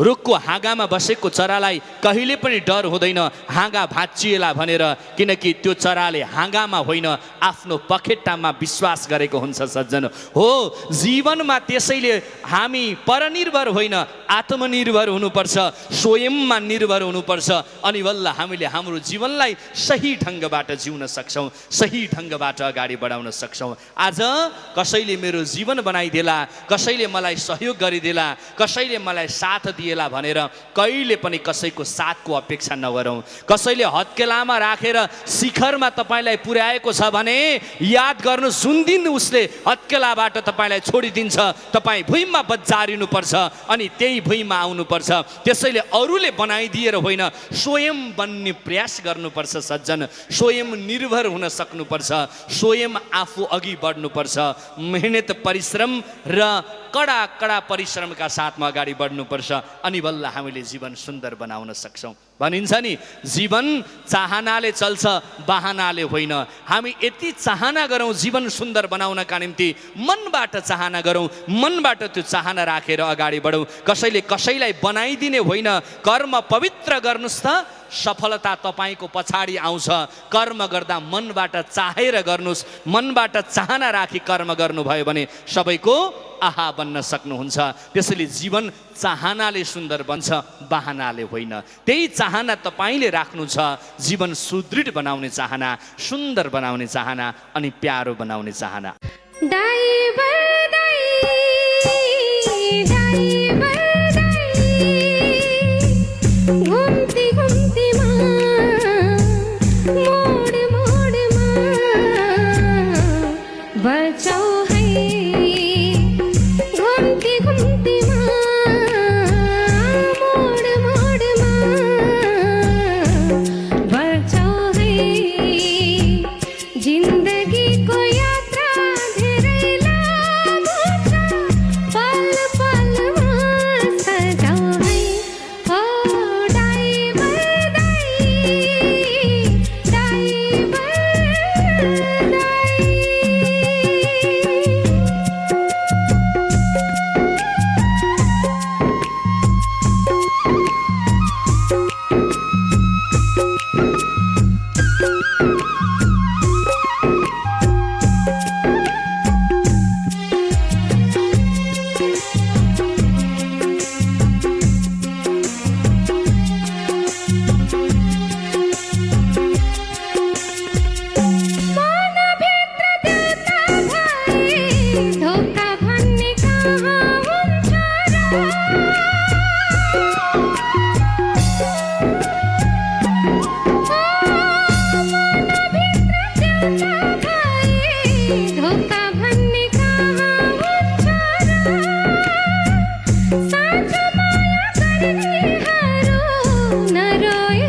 रुखको हाँगामा बसेको चरालाई कहिले पनि डर हुँदैन हाँगा भाँचिएला भनेर, किनकि त्यो चराले हाँगामा होइन आफ्नो पखेटामा विश्वास गरेको हुन्छ सज्जन हो। जीवनमा त्यसैले हामी परनिर्भर होइन आत्मनिर्भर हुनुपर्छ, स्वयंमा निर्भर हुनुपर्छ, अनि बल्ल हामीले हाम्रो जीवनलाई सही ढङ्गबाट जिउन सक्छौँ, सही ढङ्गबाट अगाडि बढाउन सक्छौँ। आज कसैले मेरो जीवन बनाइदेला, कसैले मलाई सहयोग गरिदेला, कसैले मलाई साथ दिएला भनेर कहिले पनि कसैको साथको अपेक्षा नगरौँ। कसैले हत्केलामा राखेर शिखरमा तपाईँलाई पुर्याएको छ भने याद गर्नु, जुन दिन उसले हत्केलाबाट तपाईँलाई छोडिदिन्छ तपाईँ भुइँमा बजारिनुपर्छ अनि त्यही भुइँमा आउनुपर्छ। त्यसैले अरूले बनाइदिएर होइन स्वयं बन्ने प्रयास गर्नुपर्छ सज्जन, स्वयं निर्भर हुन सक्नुपर्छ, स्वयं आफू अघि बढ्नुपर्छ। मेहनत परिश्रम र कडा कडा परिश्रमका साथमा अगाडि बढ्नुपर्छ, अनि बल्ल हामीले जीवन सुन्दर बनाउन सक्छौँ। भनिन्छ नि जीवन चाहनाले चल्छ बहानाले होइन। हामी यति चाहना गरौँ जीवन सुन्दर बनाउनका निम्ति, मनबाट चाहना गरौँ, मनबाट त्यो चाहना राखेर अगाडि बढौँ। कसैले कसैलाई बनाइदिने होइन, कर्म पवित्र गर्नुहोस् त सफलता तपाईँको पछाडि आउँछ। कर्म गर्दा मनबाट चाहेर गर्नुहोस्, मनबाट चाहना राखी कर्म गर्नुभयो भने सबैको आहा बन्न सक्नुहुन्छ। त्यसैले जीवन चाहनाले सुन्दर बन्छ, बहानाले होइन। त्यही चाहना तपाईँले राख्नु छ, जीवन सुदृढ बनाउने चाहना, सुन्दर बनाउने चाहना अनि प्यारो बनाउने चाहना। साँचो माया गर्नेहरू नरोए